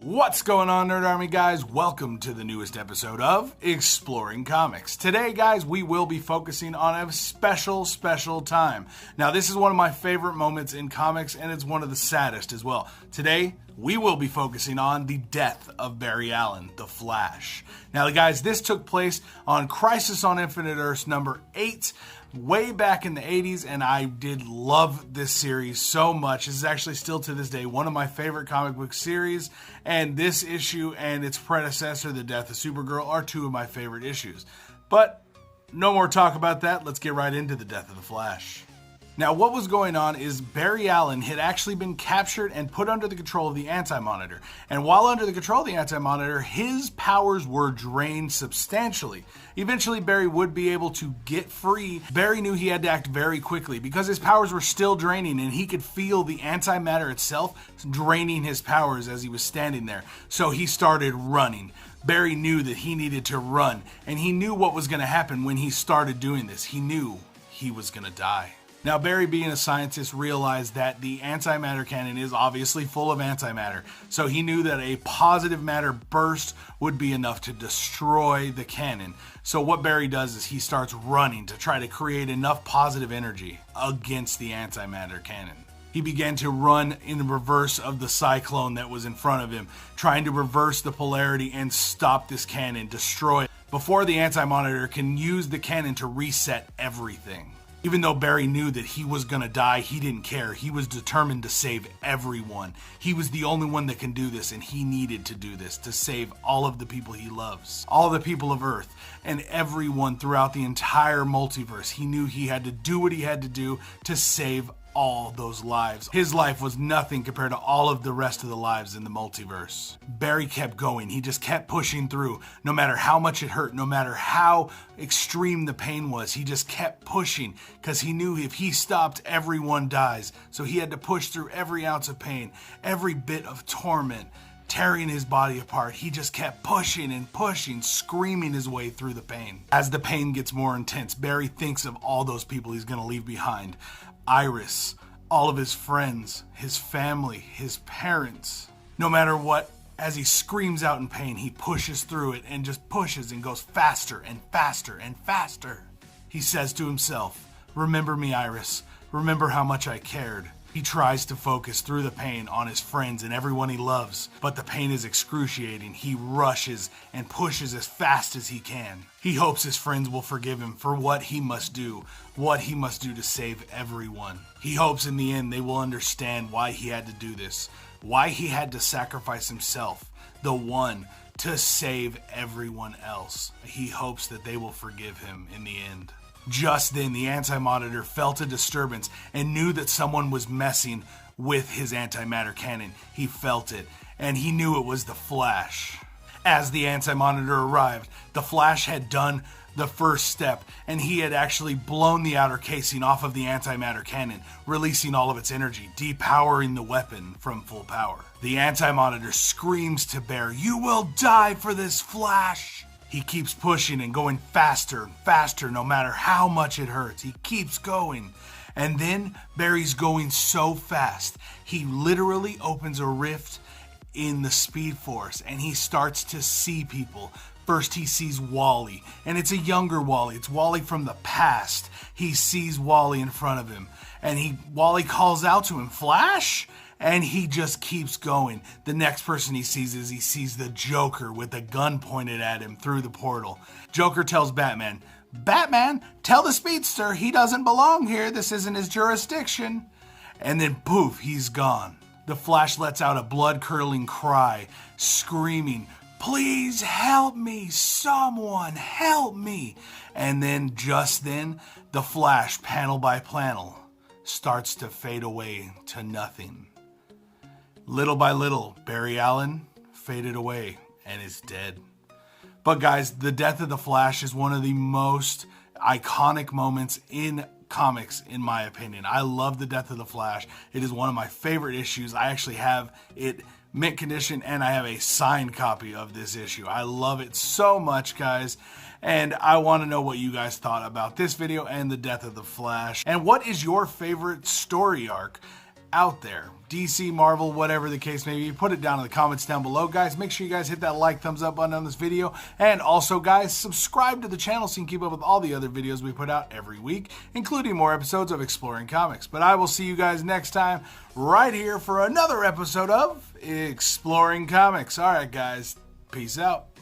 What's going on, Nerd Army guys? Welcome to the newest episode of Exploring Comics. Today, guys, we will be focusing on a special time. Now, this is one of my favorite moments in comics, and it's one of the saddest as well. Today, we will be focusing on the death of Barry Allen, the Flash. Now, guys, this took place on Crisis on Infinite Earths number 8, way back in the 80s, and I did love this series so much. This is actually still to this day one of my favorite comic book series, and this issue and its predecessor, The Death of Supergirl, are two of my favorite issues. But no more talk about that. Let's get right into The Death of the Flash. Now, what was going on is Barry Allen had actually been captured and put under the control of the Anti-Monitor. And while under the control of the Anti-Monitor, his powers were drained substantially. Eventually, Barry would be able to get free. Barry knew he had to act very quickly because his powers were still draining and he could feel the antimatter itself draining his powers as he was standing there. So he started running. Barry knew that he needed to run, and he knew what was going to happen when he started doing this. He knew he was going to die. Now, Barry, being a scientist, realized that the antimatter cannon is obviously full of antimatter, so he knew that a positive matter burst would be enough to destroy the cannon. So what Barry does is he starts running to try to create enough positive energy against the antimatter cannon. He began to run in the reverse of the cyclone that was in front of him, trying to reverse the polarity and stop this cannon, destroy it, before the Anti-Monitor can use the cannon to reset everything. Even though Barry knew that he was gonna die, he didn't care. He was determined to save everyone. He was the only one that can do this, and he needed to do this to save all of the people he loves, all the people of Earth, and everyone throughout the entire multiverse. He knew he had to do what he had to do to save all those lives. His life was nothing compared to all of the rest of the lives in the multiverse. Barry kept going. He just kept pushing through. No matter how much it hurt, no matter how extreme the pain was, he just kept pushing because he knew if he stopped, everyone dies. So he had to push through every ounce of pain, every bit of torment, tearing his body apart. He just kept pushing and pushing, screaming his way through the pain. As the pain gets more intense, Barry thinks of all those people he's going to leave behind. Iris, all of his friends, his family, his parents. No matter what, as he screams out in pain, he pushes through it and just pushes and goes faster and faster and faster. He says to himself, "Remember me, Iris. Remember how much I cared." He tries to focus through the pain on his friends and everyone he loves, but the pain is excruciating. He rushes and pushes as fast as he can. He hopes his friends will forgive him for what he must do to save everyone. He hopes in the end they will understand why he had to do this, why he had to sacrifice himself, the one, to save everyone else. He hopes that they will forgive him in the end. Just then, the Anti-Monitor felt a disturbance and knew that someone was messing with his antimatter cannon. He felt it, and he knew it was the Flash. As the Anti-Monitor arrived, the Flash had done the first step, and he had actually blown the outer casing off of the antimatter cannon, releasing all of its energy, depowering the weapon from full power. The Anti-Monitor screams to Barry, "You will die for this, Flash!" He keeps pushing and going faster and faster no matter how much it hurts. He keeps going. And then Barry's going so fast, he literally opens a rift in the Speed Force and he starts to see people. First he sees Wally, and it's a younger Wally. It's Wally from the past. He sees Wally in front of him, and Wally calls out to him, "Flash?" And he just keeps going. The next person he sees the Joker with a gun pointed at him through the portal. Joker tells Batman, "Batman, tell the Speedster he doesn't belong here. This isn't his jurisdiction." And then poof, he's gone. The Flash lets out a blood-curdling cry, screaming, "Please help me, someone help me." And then, just then, the Flash, panel by panel, starts to fade away to nothing. Little by little, Barry Allen faded away and is dead. But guys, the death of the Flash is one of the most iconic moments in comics, in my opinion. I love the death of the Flash. It is one of my favorite issues. I actually have it mint condition, and I have a signed copy of this issue. I love it so much, guys. And I want to know what you guys thought about this video and the death of the Flash. And what is your favorite story arc out there. DC, Marvel, whatever the case may be, put it down in the comments down below. Guys, make sure you guys hit that like, thumbs up button on this video. And also, guys, subscribe to the channel so you can keep up with all the other videos we put out every week, including more episodes of Exploring Comics. But I will see you guys next time right here for another episode of Exploring Comics. All right, guys, peace out.